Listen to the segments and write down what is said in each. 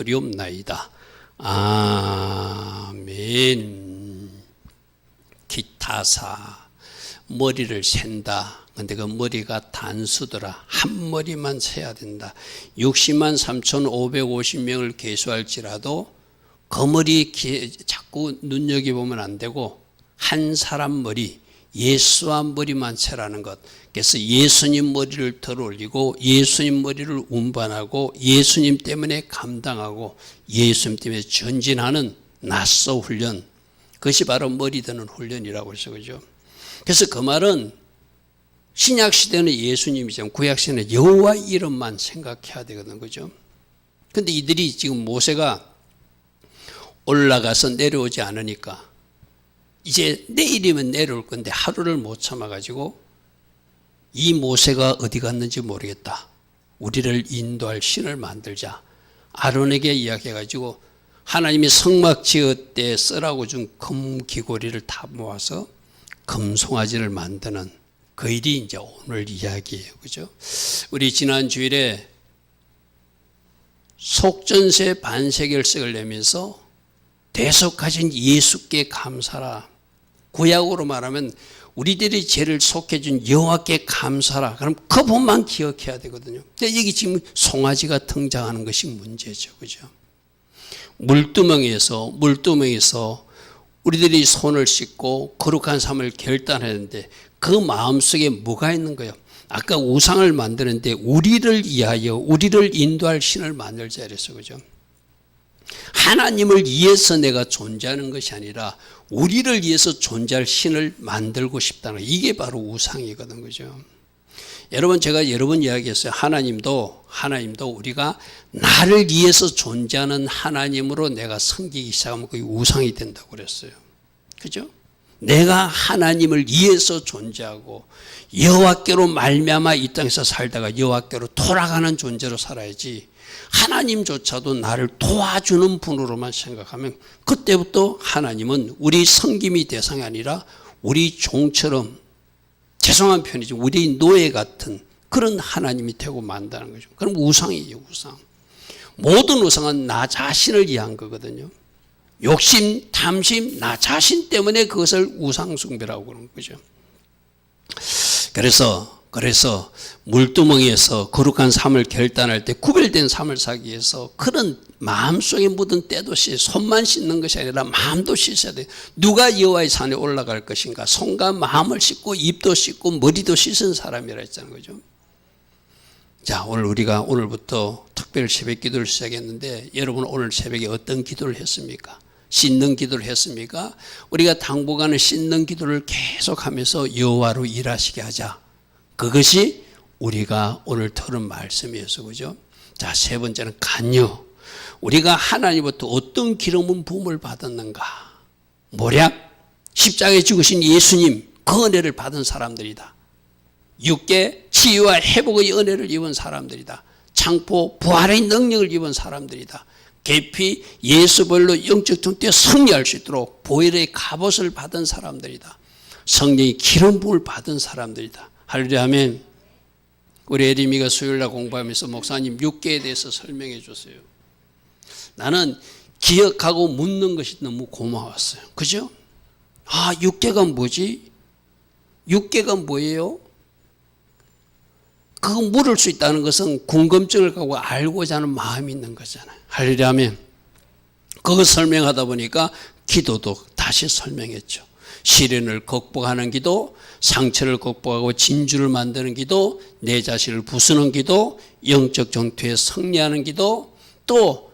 받들이옵나이다. 아멘. 기타사, 머리를 샌다. 근데 그 머리가 단수더라. 한 머리만 세야 된다. 60만 3,550명을 계수할지라도 그 머리 자꾸 눈여겨보면 안 되고 한 사람 머리, 예수와 머리만 세라는 것. 그래서 예수님 머리를 들어 올리고 예수님 머리를 운반하고 예수님 때문에 감당하고 예수님 때문에 전진하는 낫소 훈련. 그것이 바로 머리 드는 훈련이라고 해서 그죠. 그래서 그 말은 신약 시대는 예수님이지만 구약 시대는 여호와 이름만 생각해야 되거든, 그죠? 근데 이들이 지금 모세가 올라가서 내려오지 않으니까 이제 내일이면 내려올 건데 하루를 못 참아가지고 이 모세가 어디 갔는지 모르겠다. 우리를 인도할 신을 만들자. 아론에게 이야기해가지고 하나님이 성막 지을 때 쓰라고 준 금 귀고리를 다 모아서 금송아지를 만드는 그 일이 이제 오늘 이야기예요. 그죠? 우리 지난 주일에 속전세 반세결석을 내면서 대속하신 예수께 감사라. 구약으로 말하면 우리들이 죄를 속해준 여호와께 감사라. 그럼 그 부분만 기억해야 되거든요. 근데 여기 지금 송아지가 등장하는 것이 문제죠. 그죠? 물두멍에서 우리들이 손을 씻고 거룩한 삶을 결단했는데 그 마음속에 뭐가 있는 거예요? 아까 우상을 만드는데 우리를 위하여 우리를 인도할 신을 만들자 이랬어. 그죠? 하나님을 위해서 내가 존재하는 것이 아니라 우리를 위해서 존재할 신을 만들고 싶다는 거예요. 이게 바로 우상이거든. 그죠? 여러분, 제가 여러 번 이야기했어요. 하나님도 우리가 나를 위해서 존재하는 하나님으로 내가 섬기기 시작하면 그게 우상이 된다고 그랬어요. 그죠? 내가 하나님을 위해서 존재하고 여호와께로 말미암아 이 땅에서 살다가 여호와께로 돌아가는 존재로 살아야지, 하나님조차도 나를 도와주는 분으로만 생각하면 그때부터 하나님은 우리 섬김이 대상이 아니라 우리 종처럼, 죄송한 편이지만 우리 노예 같은 그런 하나님이 되고 만다는 거죠. 그럼 우상이에요. 우상. 모든 우상은 나 자신을 위한 거거든요. 욕심, 탐심, 나 자신 때문에 그것을 우상숭배라고 그러는 거죠. 그래서 물두멍에서 거룩한 삶을 결단할 때 구별된 삶을 살기 위해서 그런 마음속에 묻은 때도 손만 씻는 것이 아니라 마음도 씻어야 돼요. 누가 여호와의 산에 올라갈 것인가? 손과 마음을 씻고 입도 씻고 머리도 씻은 사람이라 했잖아요. 그죠? 자, 우리가 오늘부터 특별 새벽 기도를 시작했는데 여러분 오늘 새벽에 어떤 기도를 했습니까? 씻는 기도를 했습니까? 우리가 당분간은 씻는 기도를 계속하면서 여호와로 일하시게 하자. 그것이 우리가 오늘 들은 말씀이어서 그죠? 자, 세 번째는 간유. 우리가 하나님부터 어떤 기름은 부음을 받았는가? 모략, 십자가에 죽으신 예수님 그 은혜를 받은 사람들이다. 육계, 치유와 회복의 은혜를 입은 사람들이다. 창포, 부활의 능력을 입은 사람들이다. 계피, 예수별로 영적 정도에 승리할 수 있도록 보혈의 갑옷을 받은 사람들이다. 성령의 기름 부음을 받은 사람들이다. 할렐루야, 아멘. 우리 에리미가 수요일날 공부하면서 목사님 6개에 대해서 설명해 줬어요. 나는 기억하고 묻는 것이 너무 고마웠어요. 그죠? 6개가 뭐지? 6개가 뭐예요? 그거 물을 수 있다는 것은 궁금증을 갖고 알고자 하는 마음이 있는 거잖아요. 할렐루야, 아멘. 그거 설명하다 보니까 기도도 다시 설명했죠. 시련을 극복하는 기도, 상처를 극복하고 진주를 만드는 기도, 내 자신을 부수는 기도, 영적 정토에 승리하는 기도, 또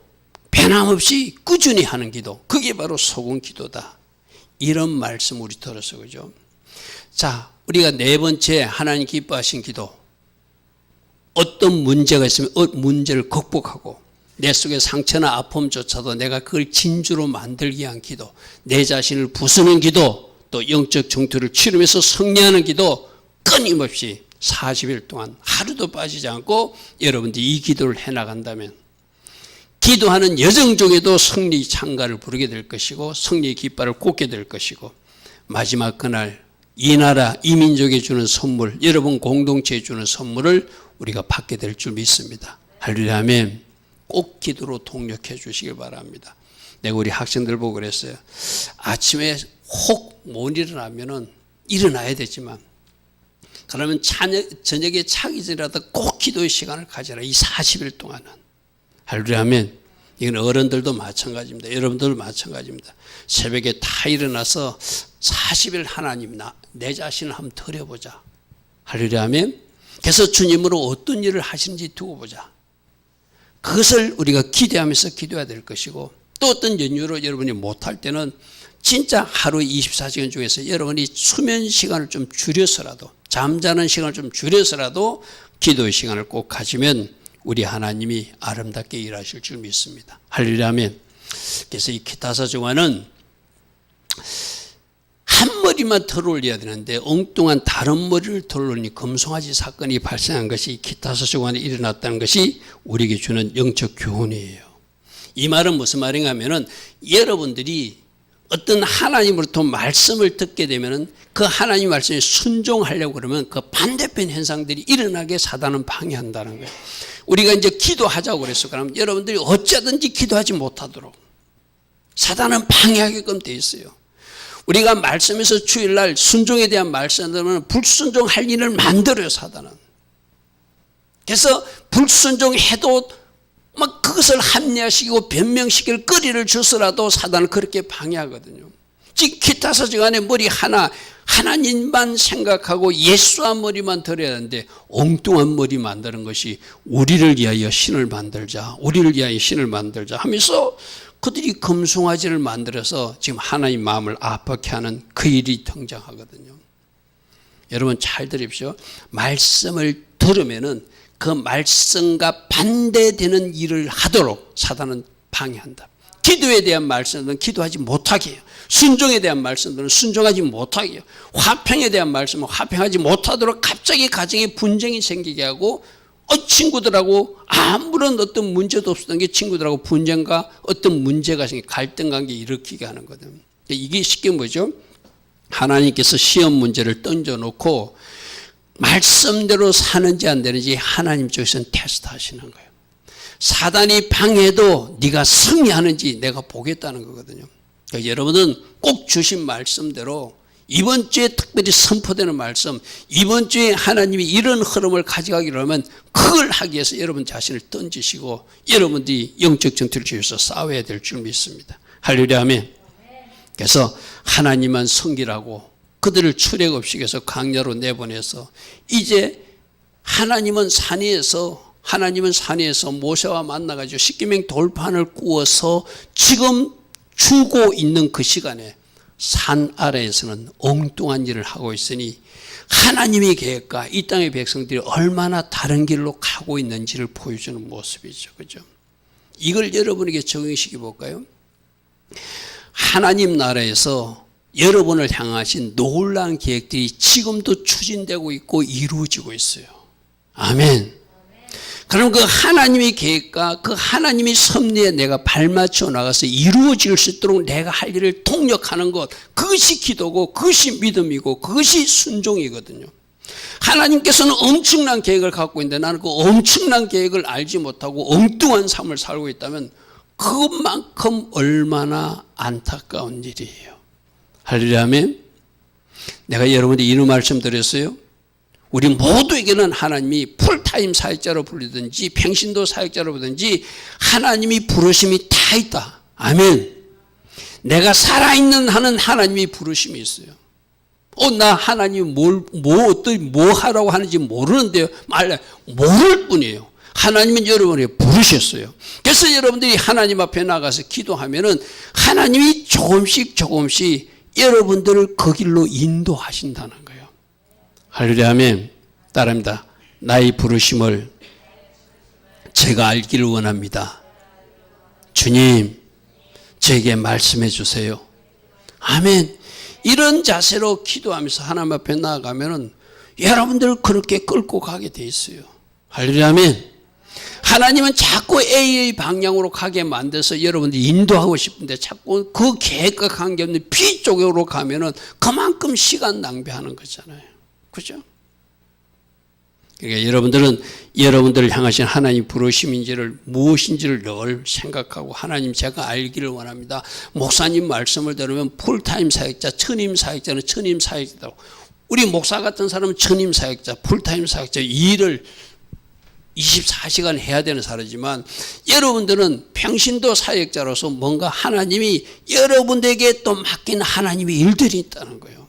변함없이 꾸준히 하는 기도, 그게 바로 소금 기도다. 이런 말씀 우리 들었어요. 그죠? 자, 우리가 네 번째 하나님 기뻐하신 기도, 어떤 문제가 있으면 문제를 극복하고 내 속에 상처나 아픔조차도 내가 그걸 진주로 만들기 위한 기도, 내 자신을 부수는 기도, 또 영적 정토를 치르면서 승리하는 기도, 끊임없이 40일 동안 하루도 빠지지 않고 여러분들이 이 기도를 해나간다면 기도하는 여정 중에도 승리 찬가를 부르게 될 것이고 승리의 깃발을 꽂게 될 것이고 마지막 그날 이 나라 이 민족에 주는 선물, 여러분 공동체에 주는 선물을 우리가 받게 될 줄 믿습니다. 할렐루야, 아멘. 꼭 기도로 동력해 주시길 바랍니다. 내가 우리 학생들 보고 그랬어요. 아침에 혹 못 일어나면은 일어나야 되지만 그러면 저녁에 자기 전이라도 꼭 기도의 시간을 가져라. 이 40일 동안은. 할렐루야 하면 이건 어른들도 마찬가지입니다. 여러분들도 마찬가지입니다. 새벽에 다 일어나서 40일 하나님 내 자신을 한번 드려보자. 할렐루야 하면 그래서 주님으로 어떤 일을 하시는지 두고 보자. 그것을 우리가 기대하면서 기도해야 될 것이고 또 어떤 연유로 여러분이 못할 때는 진짜 하루 24시간 중에서 여러분이 수면 시간을 좀 줄여서라도 잠자는 시간을 좀 줄여서라도 기도의 시간을 꼭 가지면 우리 하나님이 아름답게 일하실 줄 믿습니다. 할렐루야 아멘. 그래서 이 기타사 정화는 한 머리만 털어 올려야 되는데 엉뚱한 다른 머리를 털어 올리니 금송아지 사건이 발생한 것이 기타사 정화에 일어났다는 것이 우리에게 주는 영적 교훈이에요. 이 말은 무슨 말인가 하면은 여러분들이 어떤 하나님으로부터 말씀을 듣게 되면은 그 하나님 말씀에 순종하려고 그러면 그 반대편 현상들이 일어나게 사단은 방해한다는 거예요. 우리가 이제 기도하자고 그랬어. 그럼 여러분들이 어쩌든지 기도하지 못하도록 사단은 방해하게끔 돼 있어요. 우리가 말씀에서 주일날 순종에 대한 말씀을 들으면 불순종할 일을 만들어요, 사단은. 그래서 불순종해도 막 그것을 합리화시키고 변명시킬 거리를 주서라도 사단은 그렇게 방해하거든요. 즉 기타사 정안의 머리 하나님만 생각하고 예수한 머리만 들어야 하는데 엉뚱한 머리 만드는 것이 우리를 위하여 신을 만들자, 우리를 위하여 신을 만들자 하면서 그들이 금송아지를 만들어서 지금 하나님 마음을 아프게 하는 그 일이 등장하거든요. 여러분 잘 들으십시오. 말씀을 들으면은 그 말씀과 반대되는 일을 하도록 사단은 방해한다. 기도에 대한 말씀은 기도하지 못하게 해요. 순종에 대한 말씀들은 순종하지 못하게 해요. 화평에 대한 말씀은 화평하지 못하도록 갑자기 가정에 분쟁이 생기게 하고 친구들하고 아무런 어떤 문제도 없었던 게 친구들하고 분쟁과 어떤 문제가 생기 갈등 관계 일으키게 하는 거거든요. 이게 쉽게 뭐죠? 하나님께서 시험 문제를 던져놓고 말씀대로 사는지 안 되는지 하나님 쪽에서는 테스트 하시는 거예요. 사단이 방해도 네가 승리하는지 내가 보겠다는 거거든요. 그러니까 여러분은 꼭 주신 말씀대로 이번 주에 특별히 선포되는 말씀, 이번 주에 하나님이 이런 흐름을 가져가기로 하면 그걸 하기 위해서 여러분 자신을 던지시고 여러분들이 영적 전투를 위해서 싸워야 될 줄 믿습니다. 할렐루야 아멘. 그래서 하나님만 섬기라고 그들을 출애굽 없이 해서 광야로 내보내서 이제 하나님은 산에서 모세와 만나가지고 십계명 돌판을 꾸어서 지금 주고 있는 그 시간에 산 아래에서는 엉뚱한 일을 하고 있으니 하나님의 계획과 이 땅의 백성들이 얼마나 다른 길로 가고 있는지를 보여주는 모습이죠. 그죠? 이걸 여러분에게 적용시켜 볼까요? 하나님 나라에서 여러분을 향하신 놀라운 계획들이 지금도 추진되고 있고 이루어지고 있어요. 아멘. 그럼 그 하나님의 계획과 그 하나님의 섭리에 내가 발맞춰 나가서 이루어질 수 있도록 내가 할 일을 통역하는 것, 그것이 기도고 그것이 믿음이고 그것이 순종이거든요. 하나님께서는 엄청난 계획을 갖고 있는데 나는 그 엄청난 계획을 알지 못하고 엉뚱한 삶을 살고 있다면 그것만큼 얼마나 안타까운 일이에요. 할렐루야 아멘. 내가 여러분들 이런 말씀 드렸어요. 우리 모두에게는 하나님이 풀타임 사역자로 부르든지 평신도 사역자로 부르든지 하나님이 부르심이 다 있다. 아멘. 내가 살아있는 하는 하나님이 부르심이 있어요. 나 하나님이 뭐 하라고 하는지 모르는데요. 모를 뿐이에요. 하나님은 여러분을 부르셨어요. 그래서 여러분들이 하나님 앞에 나가서 기도하면은 하나님이 조금씩 여러분들을 그 길로 인도하신다는 거예요. 할렐루야 아멘. 따릅니다. 나의 부르심을 제가 알기를 원합니다. 주님, 제게 말씀해 주세요. 아멘. 이런 자세로 기도하면서 하나님 앞에 나아가면은 여러분들을 그렇게 끌고 가게 돼 있어요. 할렐루야 아멘. 하나님은 자꾸 A의 방향으로 가게 만들어서 여러분들이 인도하고 싶은데 자꾸 그 계획과 관계없는 B 쪽으로 가면은 그만큼 시간 낭비하는 거잖아요. 그죠? 그러니까 여러분들은 여러분들을 향하신 하나님 부르심인지를 무엇인지를 늘 생각하고 하나님 제가 알기를 원합니다. 목사님 말씀을 들으면 풀타임 사역자, 천임 사역자는 천임 사역자다고. 우리 목사 같은 사람은 천임 사역자, 풀타임 사역자, 이 일을 24시간 해야 되는 사람이지만 여러분들은 평신도 사역자로서 뭔가 하나님이 여러분들에게 또 맡긴 하나님의 일들이 있다는 거예요.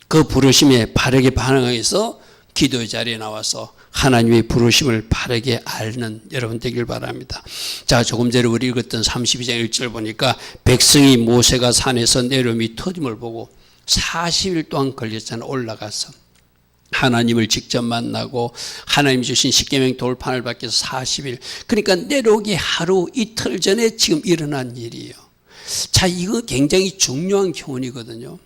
그 부르심에 바르게 반응해서 기도의 자리에 나와서 하나님의 부르심을 바르게 알는 여러분 되길 바랍니다. 자, 조금 전에 우리 읽었던 32장 1절 보니까 백성이 모세가 산에서 내려오미 터짐을 보고 40일 동안 걸렸잖아요. 올라가서 하나님을 직접 만나고 하나님이 주신 십계명 돌판을 받기 위해서 40일. 그러니까 내려오기 하루 이틀 전에 지금 일어난 일이에요. 자, 이거 굉장히 중요한 교훈이거든요.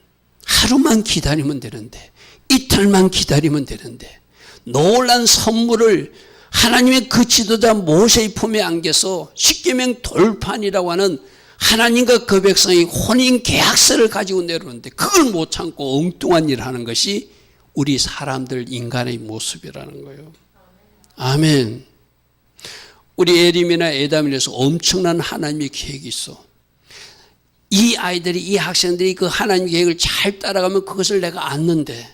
하루만 기다리면 되는데, 이틀만 기다리면 되는데, 놀란 선물을 하나님의 그 지도자 모세의 품에 안겨서 십계명 돌판이라고 하는 하나님과 그 백성이 혼인 계약서를 가지고 내려오는데 그걸 못 참고 엉뚱한 일을 하는 것이 우리 사람들 인간의 모습이라는 거예요. 아멘. 우리 에림이나 에담이라서 엄청난 하나님의 계획이 있어. 이 아이들이, 이 학생들이 그 하나님의 계획을 잘 따라가면 그것을 내가 안는데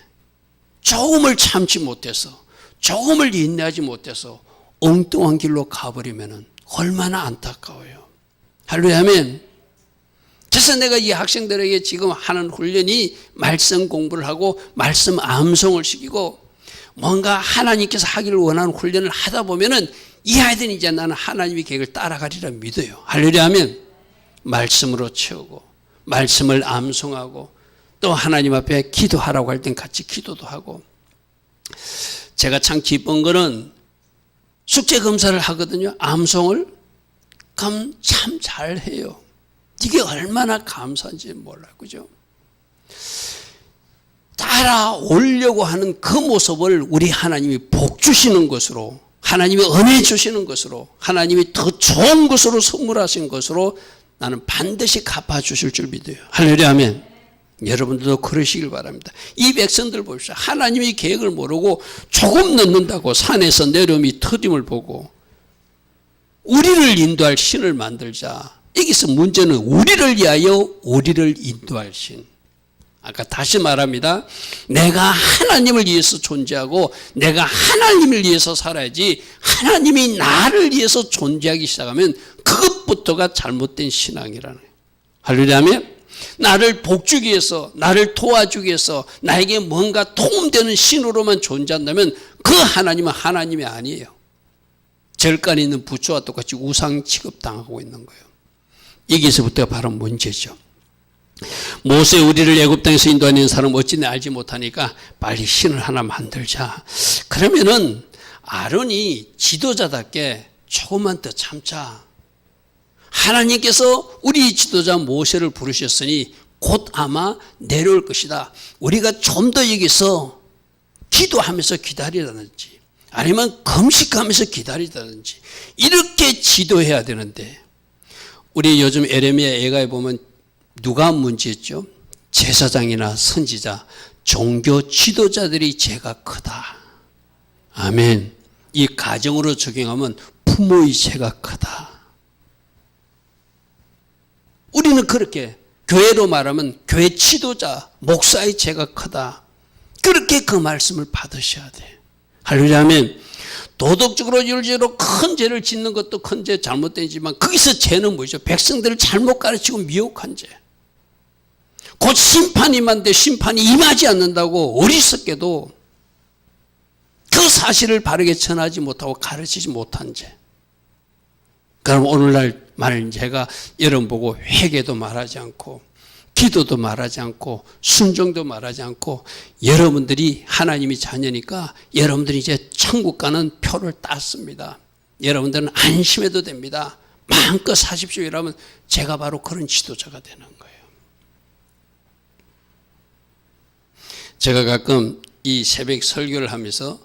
조금을 참지 못해서, 조금을 인내하지 못해서 엉뚱한 길로 가버리면 얼마나 안타까워요. 할렐루야, 아멘. 그래서 내가 이 학생들에게 지금 하는 훈련이 말씀 공부를 하고 말씀 암송을 시키고 뭔가 하나님께서 하기를 원하는 훈련을 하다 보면은 이 아이들이 이제 나는 하나님의 계획을 따라가리라 믿어요. 할렐루야, 아멘. 말씀으로 채우고 말씀을 암송하고 또 하나님 앞에 기도하라고 할 땐 같이 기도도 하고. 제가 참 기쁜 거는 숙제 검사를 하거든요. 암송을. 그럼 참 잘해요. 이게 얼마나 감사한지 몰라요. 그죠? 따라오려고 하는 그 모습을 우리 하나님이 복 주시는 것으로, 하나님이 은혜 주시는 것으로, 하나님이 더 좋은 것으로 선물하신 것으로 나는 반드시 갚아주실 줄 믿어요. 할렐루야, 아멘. 여러분들도 그러시길 바랍니다. 이 백성들 봅시다. 하나님의 계획을 모르고 조금 늦는다고 산에서 내려오미 터짐을 보고 우리를 인도할 신을 만들자. 여기서 문제는 우리를 위하여 우리를 인도할 신. 아까 다시 말합니다. 내가 하나님을 위해서 존재하고 내가 하나님을 위해서 살아야지 하나님이 나를 위해서 존재하기 시작하면 그것부터가 잘못된 신앙이라는 거예요. 할렐루야, 아멘. 나를 복주기 위해서, 나를 도와주기 위해서 나에게 뭔가 도움되는 신으로만 존재한다면 그 하나님은 하나님이 아니에요. 절간에 있는 부처와 똑같이 우상 취급당하고 있는 거예요. 여기서부터가 바로 문제죠. 모세 우리를 애굽 땅에서 인도하는 사람 어찌 내 알지 못하니까 빨리 신을 하나 만들자. 그러면은 아론이 지도자답게 조금만 더 참자. 하나님께서 우리 지도자 모세를 부르셨으니 곧 아마 내려올 것이다. 우리가 좀 더 여기서 기도하면서 기다리라든지 아니면 금식하면서 기다리다든지 이렇게 지도해야 되는데 우리 요즘 에레미야 애가에 보면 누가 문제였죠? 제사장이나 선지자, 종교 지도자들이 죄가 크다. 아멘. 이 가정으로 적용하면 부모의 죄가 크다. 우리는 그렇게 교회로 말하면 교회 지도자, 목사의 죄가 크다. 그렇게 그 말씀을 받으셔야 돼. 할렐루야, 아멘. 도덕적으로 윤리적으로 큰 죄를 짓는 것도 큰 죄, 잘못되지만 거기서 죄는 뭐죠? 백성들을 잘못 가르치고 미혹한 죄. 곧 심판이 임한데 심판이 임하지 않는다고 어리석게도 그 사실을 바르게 전하지 못하고 가르치지 못한 죄. 그럼 오늘날 말 제가 여러분 보고 회개도 말하지 않고 기도도 말하지 않고 순종도 말하지 않고 여러분들이 하나님이 자녀니까 여러분들이 이제 천국 가는 표를 땄습니다. 여러분들은 안심해도 됩니다. 마음껏 사십시오 이러면 제가 바로 그런 지도자가 되는 거예요. 제가 가끔 이 새벽 설교를 하면서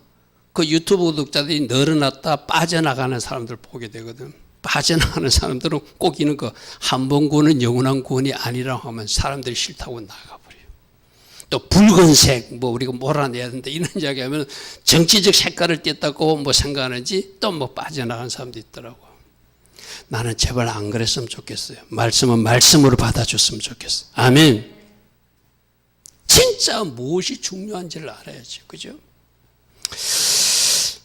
그 유튜브 구독자들이 늘어났다 빠져나가는 사람들 보게 되거든. 빠져나가는 사람들은 꼭 이런 거 한 번 구원은 영원한 구원이 아니라고 하면 사람들이 싫다고 나가버려요. 또 붉은색, 뭐 우리가 몰아내야 된다 이런 이야기하면 정치적 색깔을 띠었다고 뭐 생각하는지 또 뭐 빠져나간 사람도 있더라고. 나는 제발 안 그랬으면 좋겠어요. 말씀은 말씀으로 받아줬으면 좋겠어. 아멘. 진짜 무엇이 중요한지를 알아야지, 그죠?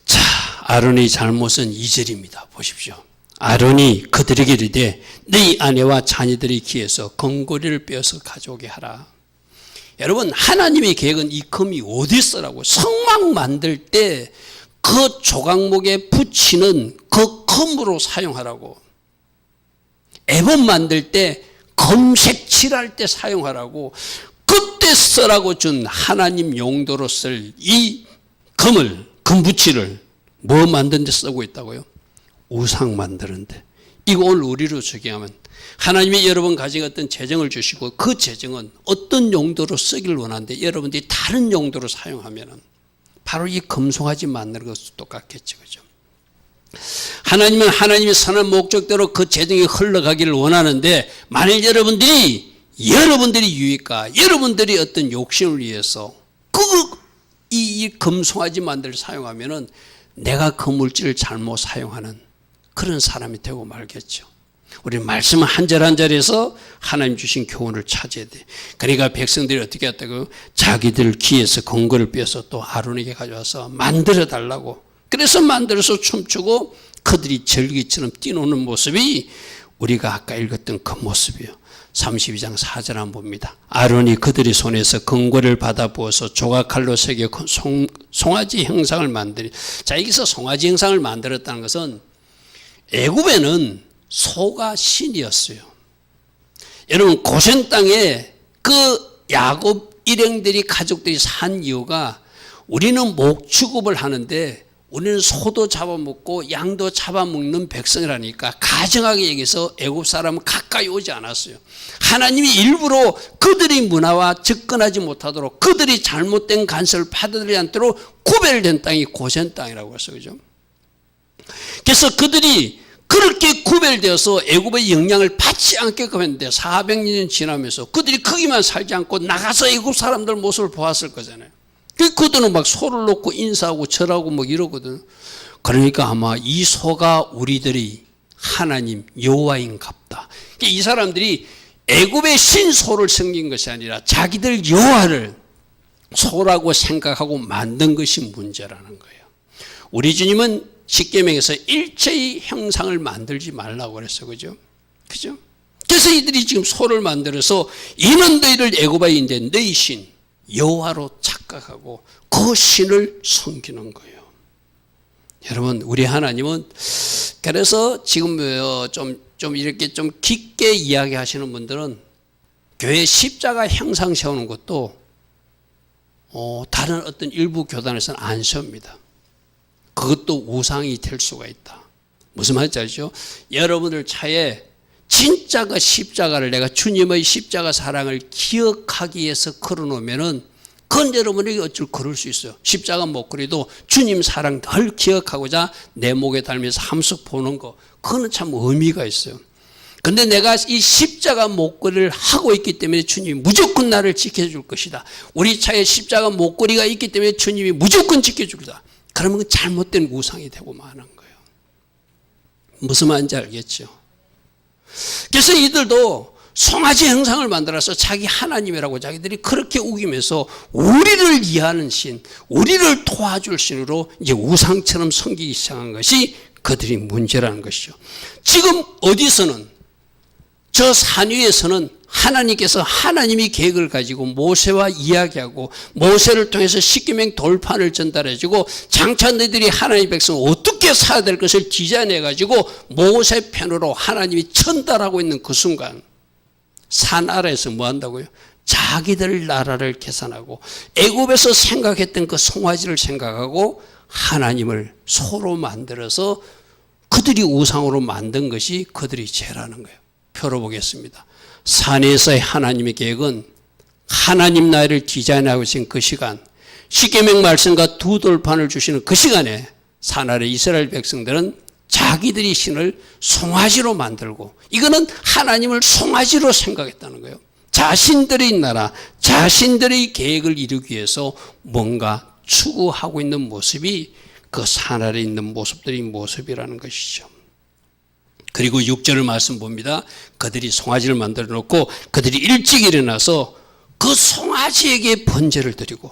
자, 아론의 잘못은 2절입니다. 보십시오. 아론이 그들에게 이르되 네 아내와 자녀들의 귀에서 건고리를 빼어서 가져오게 하라. 여러분, 하나님의 계획은 이 금이 어디 있어라고. 성막 만들 때 그 조각목에 붙이는 그 금으로 사용하라고. 에봇 만들 때 금색 칠할 때 사용하라고. 그때 쓰라고 준 하나님 용도로 쓸 이 금을, 금붙이를 뭐 만드는 데 쓰고 있다고요? 우상 만드는데. 이거 오늘 우리로 적용하면 하나님이 여러분 가지고 어떤 재정을 주시고 그 재정은 어떤 용도로 쓰기를 원하는데 여러분들이 다른 용도로 사용하면 바로 이 금송아지 만드는 것도 똑같겠죠. 그죠? 하나님은 하나님의 선한 목적대로 그 재정이 흘러가기를 원하는데 만일 여러분들이 유익과 여러분들이 어떤 욕심을 위해서 이 금송아지 만들을 사용하면은 내가 그 물질을 잘못 사용하는 그런 사람이 되고 말겠죠. 우리 말씀 한 절 한 절에서 하나님 주신 교훈을 찾아야 돼. 그러니까 백성들이 어떻게 했다고요? 자기들 귀에서 건고를 빼서 또 아론에게 가져와서 만들어 달라고. 그래서 만들어서 춤추고 그들이 절기처럼 뛰노는 모습이 우리가 아까 읽었던 그 모습이에요. 32장 4절 한번 봅니다. 아론이 그들의 손에서 건고를 받아 부어서 조각칼로 새겨 송아지 형상을 만들이. 자, 여기서 송아지 형상을 만들었다는 것은 애굽에는 소가 신이었어요. 여러분, 고센 땅에 그 야곱 일행들이 가족들이 산 이유가 우리는 목 취급을 하는데 우리는 소도 잡아먹고 양도 잡아먹는 백성이라니까 가정하게 얘기해서 애굽 사람은 가까이 오지 않았어요. 하나님이 일부러 그들의 문화와 접근하지 못하도록 그들이 잘못된 간섭을 받아들이지 않도록 구별된 땅이 고센 땅이라고 했어요. 그죠? 그래서 그들이 그렇게 구별되어서 애굽의 영향을 받지 않게끔 했는데 400년 지나면서 그들이 거기만 살지 않고 나가서 애굽 사람들 모습을 보았을 거잖아요. 그들은 막 소를 놓고 인사하고 절하고 뭐 이러거든. 그러니까 아마 이 소가 우리들이 하나님 여호와인갑다. 이 사람들이 애굽의 신소를 섬긴 것이 아니라 자기들 여호와를 소라고 생각하고 만든 것이 문제라는 거예요. 우리 주님은 십계명에서 일체의 형상을 만들지 말라고 그랬어. 그죠? 그죠? 그래서 이들이 지금 소를 만들어서 이는 너희를 애굽에 있는 너희 신 여호와로 착각하고 그 신을 섬기는 거예요. 여러분, 우리 하나님은 그래서 지금 좀 이렇게 좀 깊게 이야기하시는 분들은 교회 십자가 형상 세우는 것도 다른 어떤 일부 교단에서는 안 세웁니다. 그것도 우상이 될 수가 있다. 무슨 말인지 아시죠? 여러분들 차에 진짜 그 십자가를 내가 주님의 십자가 사랑을 기억하기 위해서 걸어놓으면은 그건 여러분에게 어쩔 걸을 수 있어요. 십자가 목걸이도 주님 사랑 덜 기억하고자 내 목에 달면서 함석 보는 거, 그거는 참 의미가 있어요. 근데 내가 이 십자가 목걸이를 하고 있기 때문에 주님이 무조건 나를 지켜줄 것이다. 우리 차에 십자가 목걸이가 있기 때문에 주님이 무조건 지켜줄 것이다. 그러면 그 잘못된 우상이 되고 마는 거예요. 무슨 말인지 알겠죠? 그래서 이들도 송아지 형상을 만들어서 자기 하나님이라고 자기들이 그렇게 우기면서 우리를 이해하는 신, 우리를 도와줄 신으로 이제 우상처럼 섬기기 시작한 것이 그들이 문제라는 것이죠. 지금 어디서는 저 산 위에서는 하나님께서 하나님이 계획을 가지고 모세와 이야기하고 모세를 통해서 십계명 돌판을 전달해주고 장차 너희들이 하나님의 백성을 어떻게 살아야 될 것을 디자인해가지고 모세 편으로 하나님이 전달하고 있는 그 순간 산 아래에서 뭐 한다고요? 자기들 나라를 계산하고 애굽에서 생각했던 그 송아지를 생각하고 하나님을 소로 만들어서 그들이 우상으로 만든 것이 그들이 죄라는 거예요. 표로 보겠습니다. 산에서의 하나님의 계획은 하나님 나라를 디자인하고 계신 그 시간, 십계명 말씀과 두 돌판을 주시는 그 시간에 산 아래 이스라엘 백성들은 자기들이 신을 송아지로 만들고, 이거는 하나님을 송아지로 생각했다는 거예요. 자, 자신들의 나라, 자신들의 계획을 이루기 위해서 뭔가 추구하고 있는 모습이 그 산 아래 있는 모습이라는 것이죠. 그리고 6절을 말씀 봅니다. 그들이 송아지를 만들어 놓고 그들이 일찍 일어나서 그 송아지에게 번제를 드리고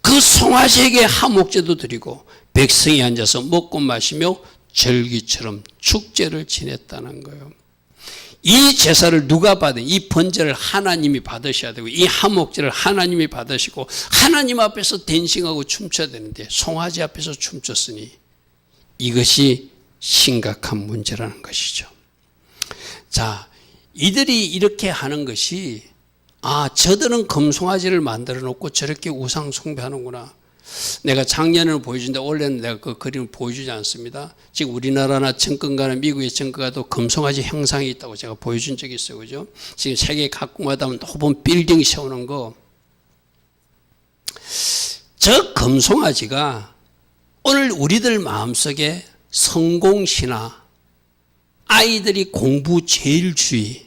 그 송아지에게 하목제도 드리고 백성이 앉아서 먹고 마시며 절기처럼 축제를 지냈다는 거예요. 이 제사를 누가 받은, 이 번제를 하나님이 받으셔야 되고 이 하목제를 하나님이 받으시고 하나님 앞에서 댄싱하고 춤춰야 되는데 송아지 앞에서 춤췄으니 이것이 심각한 문제라는 것이죠. 자, 이들이 이렇게 하는 것이 저들은 금송아지를 만들어 놓고 저렇게 우상 숭배하는구나. 내가 작년에는 보여준데 올해는 내가 그 그림을 보여주지 않습니다. 지금 우리나라나 정권가나 미국의 정권가도 금송아지 형상이 있다고 제가 보여준 적이 있어요. 그죠? 지금 세계 각국마다 높은 빌딩 세우는 거. 저 금송아지가 오늘 우리들 마음속에 성공신화, 아이들이 공부 제일주의,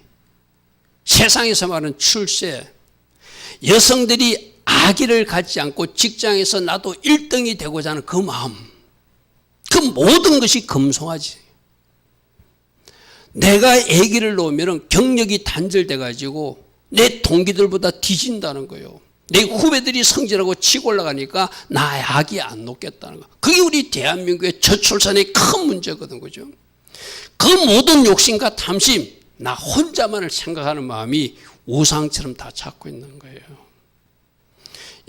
세상에서 말하는 출세, 여성들이 아기를 갖지 않고 직장에서 나도 1등이 되고자 하는 그 마음, 그 모든 것이 금송아지. 내가 아기를 놓으면 경력이 단절돼 가지고 내 동기들보다 뒤진다는 거예요. 내 후배들이 성질하고 치고 올라가니까 나 아기 안 놓겠다는 거. 그게 우리 대한민국의 저출산의 큰 문제거든, 그죠? 그 모든 욕심과 탐심, 나 혼자만을 생각하는 마음이 우상처럼 다 찾고 있는 거예요.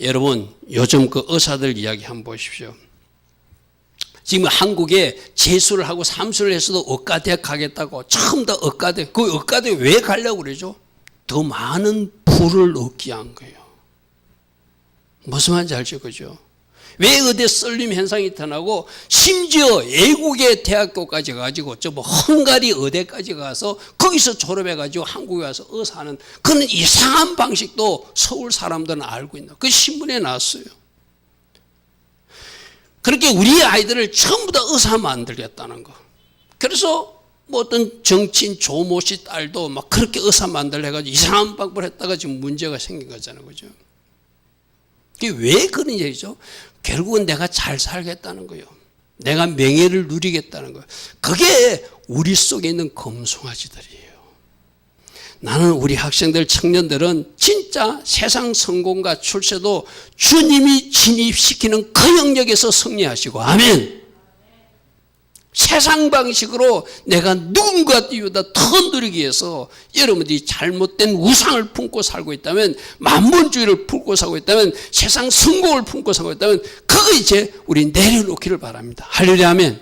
여러분, 요즘 그 의사들 이야기 한번 보십시오. 지금 한국에 재수를 하고 삼수를 했어도 의과대학 가겠다고 처음부터 의과대학, 그 의과대학 왜 가려고 그러죠? 더 많은 부를 얻기 위한 거예요. 무슨 말인지 알죠, 그죠? 왜 의대 썰림 현상이 나타나고 심지어 외국의 대학교까지 가지고 저 뭐 헝가리 의대까지 가서 거기서 졸업해가지고 한국에 와서 의사하는 그런 이상한 방식도 서울 사람들은 알고 있나? 그 신문에 나왔어요. 그렇게 우리 아이들을 전부 다 의사 만들겠다는 거. 그래서 뭐 어떤 정치인 조모 씨 딸도 막 그렇게 의사 만들려 해가지고 이상한 방법을 했다가 지금 문제가 생긴 거잖아요, 그죠? 그게 왜 그런 얘기죠? 결국은 내가 잘 살겠다는 거예요. 내가 명예를 누리겠다는 거예요. 그게 우리 속에 있는 금송아지들이에요. 나는 우리 학생들, 청년들은 진짜 세상 성공과 출세도 주님이 진입시키는 그 영역에서 승리하시고, 아멘. 세상 방식으로 내가 누군가보다 더 누리기 위해서 여러분들이 잘못된 우상을 품고 살고 있다면, 만본주의를 품고 살고 있다면, 세상 성공을 품고 살고 있다면 그거 이제 우리 내려놓기를 바랍니다. 할렐루야, 아멘.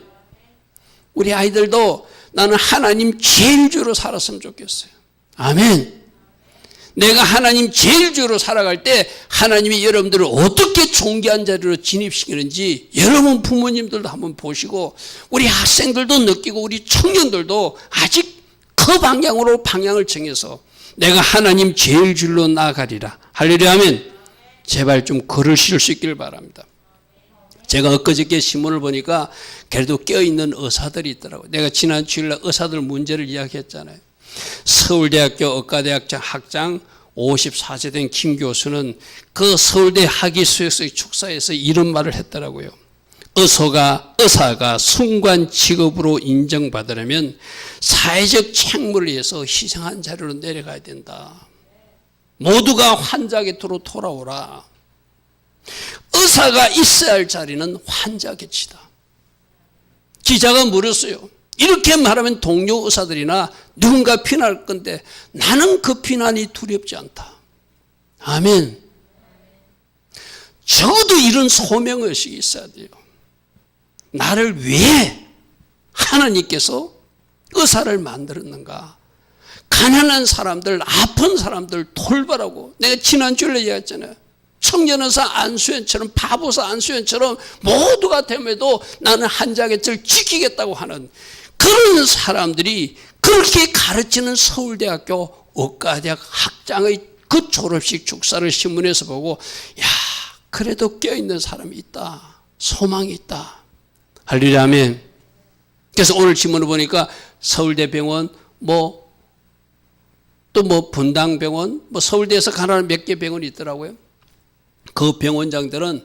우리 아이들도 나는 하나님 제일주로 살았으면 좋겠어요. 아멘. 내가 하나님 제일주로 살아갈 때 하나님이 여러분들을 어떻게 존귀한 자리로 진입시키는지 여러분 부모님들도 한번 보시고 우리 학생들도 느끼고 우리 청년들도 아직 그 방향으로 방향을 정해서 내가 하나님 제일줄로 나아가리라. 할렐루야, 아멘. 제발 좀 걸으실 수 있기를 바랍니다. 제가 엊그저께 신문을 보니까 그래도 깨어있는 의사들이 있더라고요. 내가 지난 주일날 의사들 문제를 이야기했잖아요. 서울대학교 의과대학 학장 54세 된 김 교수는 그 서울대 학위수여식 축사에서 이런 말을 했더라고요. 의사가 순관 직업으로 인정받으려면 사회적 책무를 위해서 희생한 자리로 내려가야 된다. 모두가 환자 곁으로 돌아오라. 의사가 있어야 할 자리는 환자 곁이다. 기자가 물었어요. 이렇게 말하면 동료 의사들이나 누군가 비난할 건데 나는 그 비난이 두렵지 않다. 아멘. 적어도 이런 소명의식이 있어야 돼요. 나를 왜 하나님께서 의사를 만들었는가? 가난한 사람들, 아픈 사람들 돌보라고. 내가 지난주에 얘기했잖아요. 청년의사 안수연처럼, 바보사 안수연처럼 모두가 됨에도 나는 한자객을 지키겠다고 하는 그런 사람들이 그렇게 가르치는 서울대학교 의과대학 학장의 그 졸업식 축사를 신문에서 보고, 야, 그래도 껴있는 사람이 있다. 소망이 있다. 할렐루야, 아멘. 그래서 오늘 신문을 보니까 서울대병원 또 또 뭐 분당병원, 뭐 서울대에서 가나는 몇 개 병원이 있더라고요. 그 병원장들은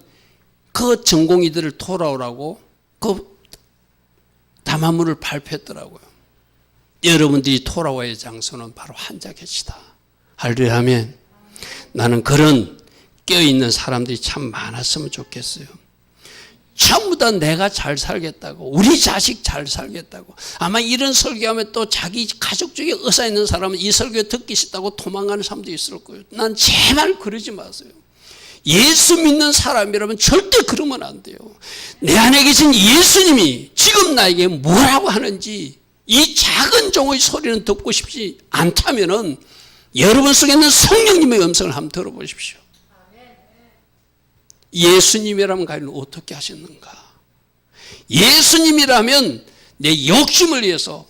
그 전공의들을 돌아오라고 그 담화문을 발표했더라고요. 여러분들이 돌아와야 할 장소는 바로 환자계시다. 할렐루야 하면 나는 그런 껴있는 사람들이 참 많았으면 좋겠어요. 전부 다 내가 잘 살겠다고, 우리 자식 잘 살겠다고. 아마 이런 설교하면 또 자기 가족 중에 의사 있는 사람은 이 설교 듣기 싫다고 도망가는 사람도 있을 거예요. 난 제발 그러지 마세요. 예수 믿는 사람이라면 절대 그러면 안 돼요. 내 안에 계신 예수님이 지금 나에게 뭐라고 하는지 이 작은 종의 소리는 듣고 싶지 않다면은 여러분 속에 있는 성령님의 음성을 한번 들어보십시오. 예수님이라면 과연 어떻게 하셨는가? 예수님이라면 내 욕심을 위해서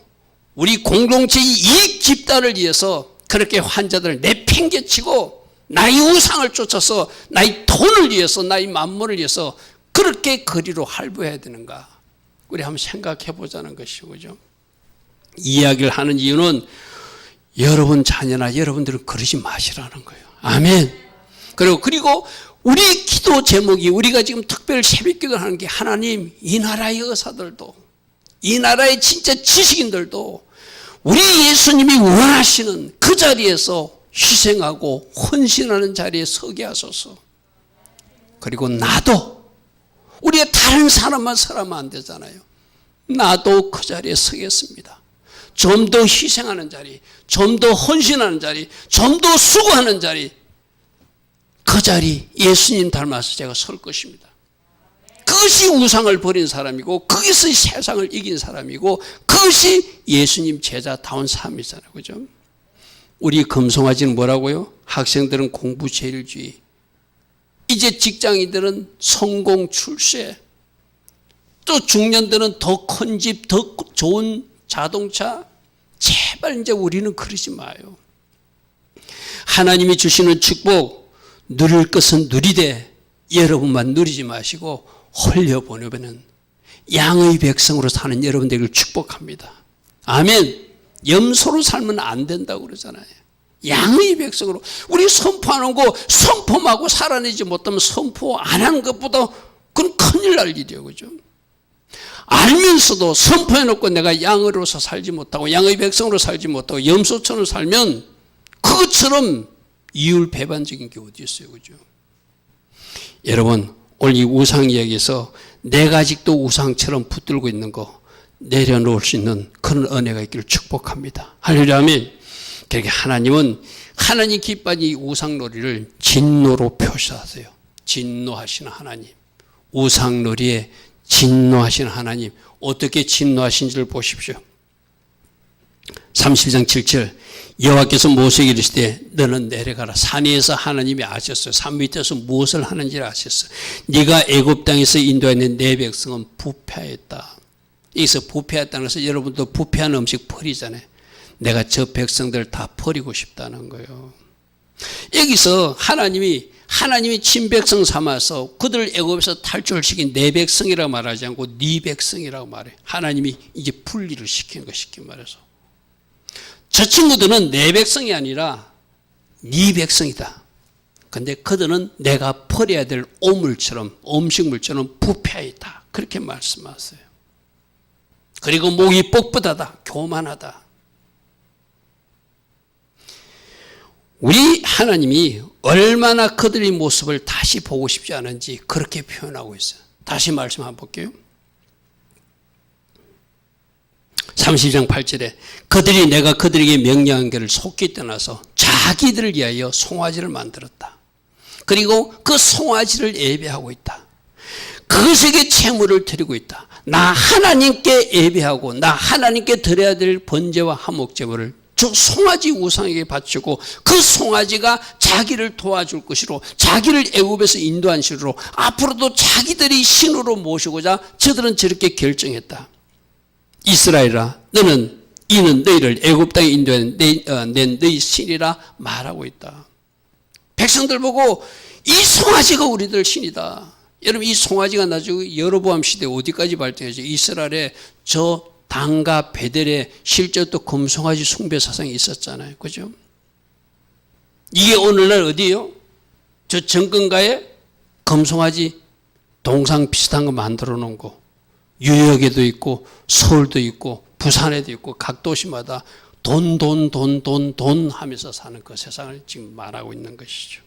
우리 공동체의 이익 집단을 위해서 그렇게 환자들을 내팽개치고 나의 우상을 쫓아서 나의 돈을 위해서 나의 만물을 위해서 그렇게 거리로 할부해야 되는가? 우리 한번 생각해 보자는 것이죠. 그죠? 이야기를 하는 이유는 여러분 자녀나 여러분들은 그러지 마시라는 거예요. 아멘. 그리고 우리 기도 제목이 우리가 지금 특별 새벽기도 하는 게 하나님 이 나라의 의사들도 이 나라의 진짜 지식인들도 우리 예수님이 원하시는 그 자리에서 희생하고 헌신하는 자리에 서게 하소서. 그리고 나도 우리가 다른 사람만 서라면 안 되잖아요. 나도 그 자리에 서겠습니다. 좀 더 희생하는 자리, 좀 더 헌신하는 자리, 좀 더 수고하는 자리, 그 자리 예수님 닮아서 제가 설 것입니다. 그것이 우상을 버린 사람이고 그것이 세상을 이긴 사람이고 그것이 예수님 제자다운 삶이잖아요. 그죠? 우리 금송아지는 뭐라고요? 학생들은 공부 제일주의, 이제 직장인들은 성공 출세, 또 중년들은 더 큰 집, 더 좋은 자동차. 제발 이제 우리는 그러지 마요. 하나님이 주시는 축복 누릴 것은 누리되 여러분만 누리지 마시고 흘려보내면 양의 백성으로 사는 여러분들을 축복합니다. 아멘. 염소로 살면 안 된다고 그러잖아요. 양의 백성으로. 우리 선포하는 거 선포하고 살아내지 못하면 선포 안 하는 것보다 그건 큰일 날 일이에요. 그죠? 알면서도 선포해놓고 내가 양으로서 살지 못하고 양의 백성으로 살지 못하고 염소처럼 살면 그것처럼 이율배반적인 게 어디 있어요. 그죠? 여러분 오늘 이 우상 이야기에서 내가 아직도 우상처럼 붙들고 있는 거 내려놓을 수 있는 그런 은혜가 있기를 축복합니다. 할렐루야 아멘. 그렇게 하나님은 하나님 기뻐하는 이 우상놀이를 진노로 표시하세요. 진노하시는 하나님. 우상놀이에 진노하시는 하나님. 어떻게 진노하신지를 보십시오. 32장 7절 여호와께서 모세에게 이르시되 너는 내려가라. 산 위에서 하나님이 아셨어요. 산 밑에서 무엇을 하는지를 아셨어요. 네가 애굽 땅에서 인도하는 내 백성은 부패했다. 여기서 부패했다는 것은 여러분도 부패한 음식 버리잖아요. 내가 저 백성들을 다 버리고 싶다는 거예요. 여기서 하나님이 친백성 삼아서 그들을 애굽에서 탈출시킨 내 백성이라고 말하지 않고 네 백성이라고 말해요. 하나님이 이제 분리를 시키는 거 쉽게 말해서. 저 친구들은 내 백성이 아니라 네 백성이다. 근데 그들은 내가 버려야 될 오물처럼 음식물처럼 부패해 있다. 그렇게 말씀하세요. 그리고 목이 뻣뻣하다. 교만하다. 우리 하나님이 얼마나 그들의 모습을 다시 보고 싶지 않은지 그렇게 표현하고 있어요. 다시 말씀 한번 볼게요. 32장 8절에 그들이 내가 그들에게 명령한 것을 속히 떠나서 자기들을 위하여 송아지를 만들었다. 그리고 그 송아지를 예배하고 있다. 그것에게 제물을 드리고 있다. 나 하나님께 예배하고 나 하나님께 드려야 될 번제와 화목제물을 저 송아지 우상에게 바치고 그 송아지가 자기를 도와줄 것이로 자기를 애굽에서 인도한 신으로 앞으로도 자기들이 신으로 모시고자 저들은 저렇게 결정했다. 이스라엘아 이는 너희를 애굽 땅에 인도한 낸 너희 신이라 말하고 있다. 백성들 보고 이 송아지가 우리들 신이다. 여러분 이 송아지가 나중에 여로보암 시대 어디까지 발전했죠? 이스라엘에 저 단과 베델에 실제 또 금송아지 숭배 사상이 있었잖아요. 그죠? 이게 오늘날 어디요? 저 정권가에 금송아지 동상 비슷한 거 만들어 놓은 거. 뉴욕에도 있고 서울도 있고 부산에도 있고 각 도시마다 돈 하면서 사는 그 세상을 지금 말하고 있는 것이죠.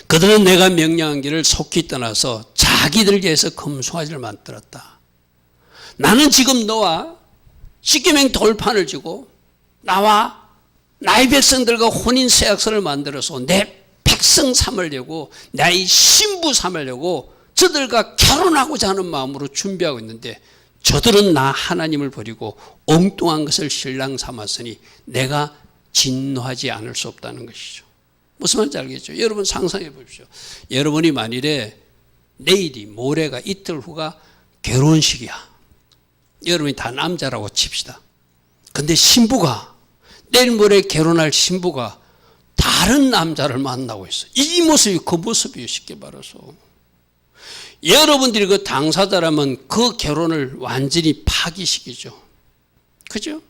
그들은 내가 명령한 길을 속히 떠나서 자기들 위해서 금송아지를 만들었다. 나는 지금 너와 십계명 돌판을 쥐고 나와 나의 백성들과 혼인세약서를 만들어서 내 백성 삼으려고 나의 신부 삼으려고 저들과 결혼하고자 하는 마음으로 준비하고 있는데 저들은 나 하나님을 버리고 엉뚱한 것을 신랑 삼았으니 내가 진노하지 않을 수 없다는 것이죠. 무슨 말인지 알겠죠? 여러분 상상해 보십시오. 여러분이 만일에 내일이 모레가 이틀 후가 결혼식이야. 여러분이 다 남자라고 칩시다. 근데 신부가 내일 모레 결혼할 신부가 다른 남자를 만나고 있어. 이 모습이 그 모습이에요. 쉽게 말해서. 여러분들이 그 당사자라면 그 결혼을 완전히 파기시키죠. 그죠?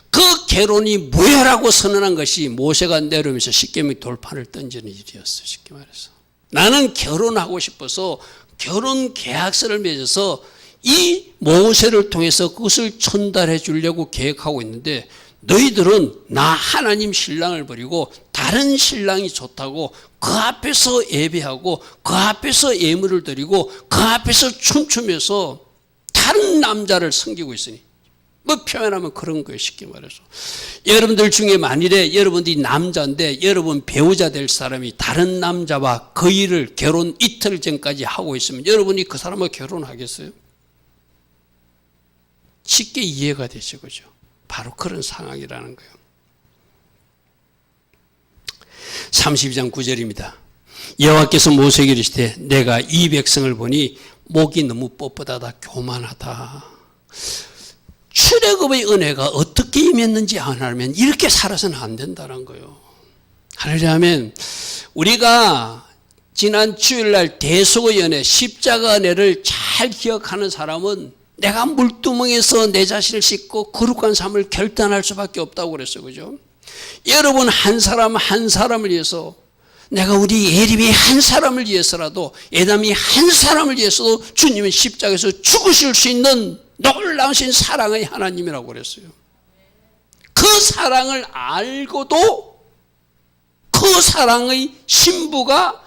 그 결혼이 무효라고 선언한 것이 모세가 내려오면서 십계명 돌판을 던지는 일이었어요. 쉽게 말해서. 나는 결혼하고 싶어서 결혼 계약서를 맺어서 이 모세를 통해서 그것을 전달해 주려고 계획하고 있는데 너희들은 나 하나님 신랑을 버리고 다른 신랑이 좋다고 그 앞에서 예배하고 그 앞에서 예물을 드리고 그 앞에서 춤추면서 다른 남자를 섬기고 있으니 뭐 표현하면 그런 거예요. 쉽게 말해서. 여러분들 중에 만일에 여러분들이 남자인데 여러분 배우자 될 사람이 다른 남자와 그 일을 결혼 이틀 전까지 하고 있으면 여러분이 그 사람과 결혼하겠어요? 쉽게 이해가 되죠. 그죠? 바로 그런 상황이라는 거예요. 32장 9절입니다. 여호와께서 모세에게 이르시되 내가 이 백성을 보니 목이 너무 뻣뻣하다 교만하다. 출애굽의 은혜가 어떻게 임했는지 하나면 이렇게 살아서는 안 된다는 거예요. 하려면 우리가 지난 주일날 대속의 은혜 십자가 은혜를 잘 기억하는 사람은 내가 물두멍에서 내 자신을 씻고 거룩한 삶을 결단할 수밖에 없다고 그랬어요. 그죠? 여러분 한 사람 한 사람을 위해서 내가 우리 예림이 한 사람을 위해서라도 예담이 한 사람을 위해서도 주님은 십자가에서 죽으실 수 있는 놀라우신 사랑의 하나님이라고 그랬어요. 그 사랑을 알고도 그 사랑의 신부가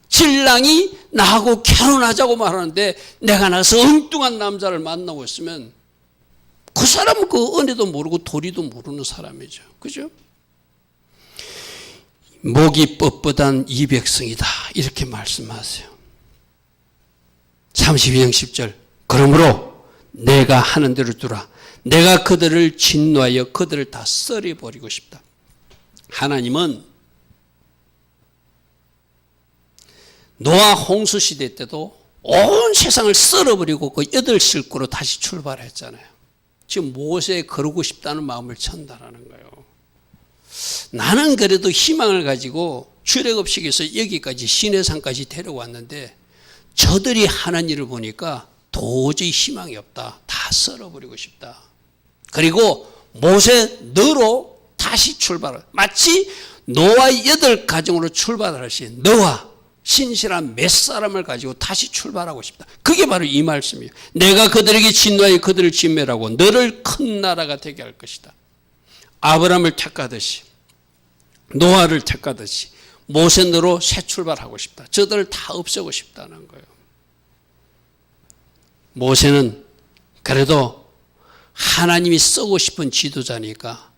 신랑이 나하고 결혼하자고 말하는데 내가 나서 엉뚱한 남자를 만나고 있으면 그 사람은 그 은혜도 모르고 도리도 모르는 사람이죠. 그죠? 목이 뻣뻣한 이 백성이다. 이렇게 말씀하세요. 32장 10절. 그러므로 내가 하는 대로 두라. 내가 그들을 진노하여 그들을 다 썰어버리고 싶다. 하나님은 노아 홍수 시대 때도 온 세상을 썰어버리고 그 8실구로 다시 출발했잖아요. 지금 모세에 거르고 싶다는 마음을 전달하는 거예요. 나는 그래도 희망을 가지고 출애굽식에서 여기까지 시내산까지 데려왔는데 저들이 하는 일을 보니까 도저히 희망이 없다. 다 썰어버리고 싶다. 그리고 모세 너로 다시 출발을 마치 노아 8가정으로 출발하듯이 너와 신실한 몇 사람을 가지고 다시 출발하고 싶다. 그게 바로 이 말씀이에요. 내가 그들에게 진노하여 그들을 진멸하고 너를 큰 나라가 되게 할 것이다. 아브라함을 택하듯이 노아를 택하듯이 모세너로 새 출발하고 싶다. 저들을 다 없애고 싶다는 거예요. 모세는 그래도 하나님이 쓰고 싶은 지도자니까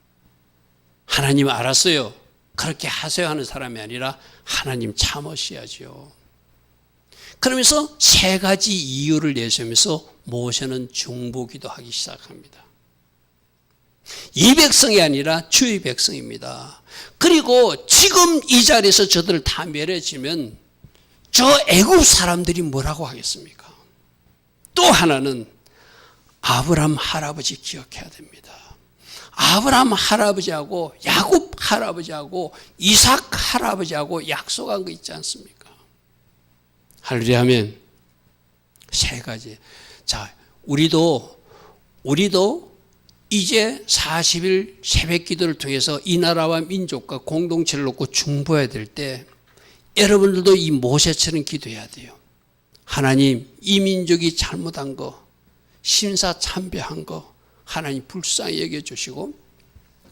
하나님 알았어요. 그렇게 하세요 하는 사람이 아니라 하나님 참으셔야죠. 그러면서 3가지 이유를 내세우면서 모세는 중보기도 하기 시작합니다. 이 백성이 아니라 주의 백성입니다. 그리고 지금 이 자리에서 저들을 다 멸해지면 저 애굽 사람들이 뭐라고 하겠습니까? 또 하나는 아브라함 할아버지 기억해야 됩니다. 아브라함 할아버지하고 야곱 할아버지하고 이삭 할아버지하고 약속한 거 있지 않습니까? 할렐루야 하면 3가지. 자, 우리도 이제 40일 새벽 기도를 통해서 이 나라와 민족과 공동체를 놓고 중보해야 될 때 여러분들도 이 모세처럼 기도해야 돼요. 하나님, 이 민족이 잘못한 거, 심사참배한 거 하나님 불쌍히 여겨주시고,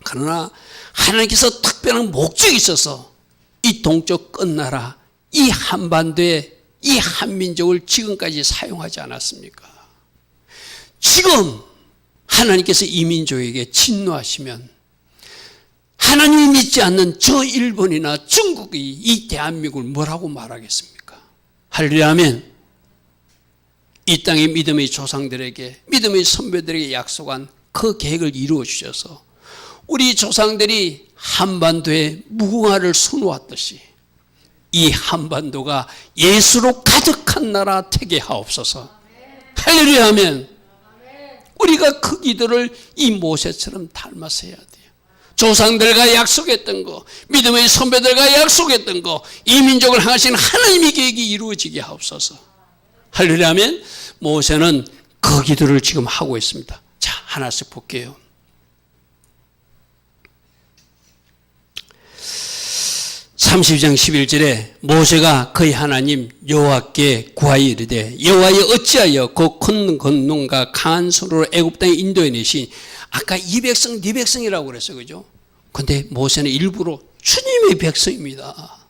그러나 하나님께서 특별한 목적이 있어서 이 동쪽 끝나라, 이 한반도에 이 한민족을 지금까지 사용하지 않았습니까? 지금 하나님께서 이 민족에게 진노하시면 하나님이 믿지 않는 저 일본이나 중국이 이 대한민국을 뭐라고 말하겠습니까? 할렐루야 아멘. 이 땅의 믿음의 조상들에게, 믿음의 선배들에게 약속한 그 계획을 이루어 주셔서 우리 조상들이 한반도에 무궁화를 수놓았듯이 이 한반도가 예수로 가득한 나라 되게 하옵소서. 할렐루야 아멘. 우리가 그 기도를 이 모세처럼 닮아서 해야 돼요. 조상들과 약속했던 거, 믿음의 선배들과 약속했던 거, 이 민족을 향하신 하나님의 계획이 이루어지게 하옵소서. 할렐루야 아멘. 모세는 그 기도를 지금 하고 있습니다. 자, 하나씩 볼게요. 32장 11절에 모세가 그의 하나님 여호와께 구하여 이르되 여호와여 어찌하여 그 큰 권능과 강한 손으로 애굽 땅에 인도해 내신, 아까 이 백성 네 백성이라고 그랬어요, 그죠? 근데 모세는 일부러 주님의 백성입니다.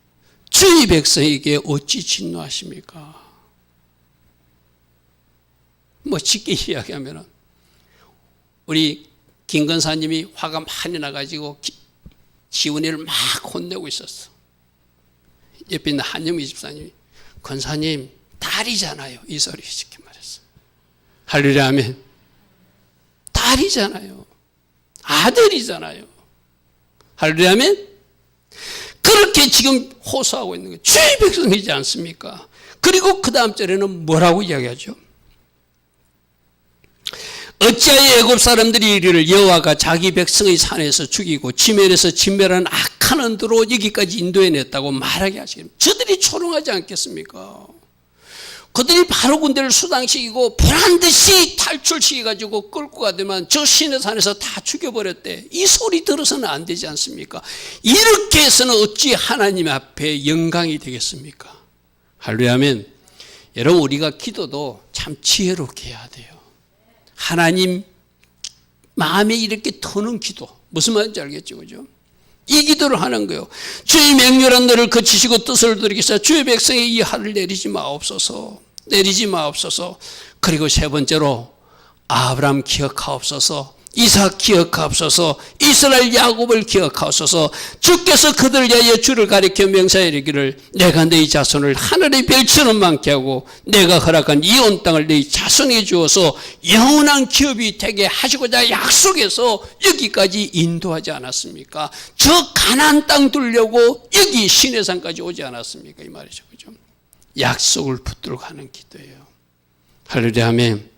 주의 백성에게 어찌 진노하십니까? 뭐 쉽게 이야기하면은 우리 김건사님이 화가 많이 나가지고 지훈이를 막 혼내고 있었어. 옆에 있는 한영미 집사님이 권사님 딸이잖아요, 이 소리 쉽게 말했어. 할렐루야 아멘. 딸이잖아요, 아들이잖아요. 할렐루야 아멘. 그렇게 지금 호소하고 있는 거예요. 주의 백성이지 않습니까? 그리고 그 다음 절에는 뭐라고 이야기하죠? 어찌하여 애굽 사람들이 이르기를 여호와가 자기 백성의 산에서 죽이고 지면에서 진멸하는 악한 언도로 여기까지 인도해냈다고 말하게 하시겠습니까? 저들이 초롱하지 않겠습니까? 그들이 바로 군대를 수당시키고 보란듯이 탈출시켜가지고 끌고 가더만 저 시내 산에서 다 죽여버렸대. 이 소리 들어서는 안 되지 않습니까? 이렇게 해서는 어찌 하나님 앞에 영광이 되겠습니까? 할렐루야 아멘. 여러분, 우리가 기도도 참 지혜롭게 해야 돼요. 하나님 마음에 이렇게 터는 기도, 무슨 말인지 알겠죠, 그죠? 이 기도를 하는 거예요. 주의 맹렬한 너를 거치시고 뜻을 들이키사 주의 백성의 이 화를 내리지 마옵소서, 내리지 마옵소서. 그리고 세 번째로 아브라함 기억하옵소서, 이삭 기억하옵소서, 이스라엘 야곱을 기억하옵소서. 주께서 그들을 위하여 주를 가리켜 명사에 이르기를 내가 너희 자손을 하늘의 별처럼 많게 하고 내가 허락한 이 온 땅을 너희 자손에게 주어서 영원한 기업이 되게 하시고자 약속해서 여기까지 인도하지 않았습니까? 저 가나안 땅 두려고 여기 시내산까지 오지 않았습니까? 이 말이죠, 그죠? 약속을 붙들고 가는 기도예요. 할렐루야 아멘.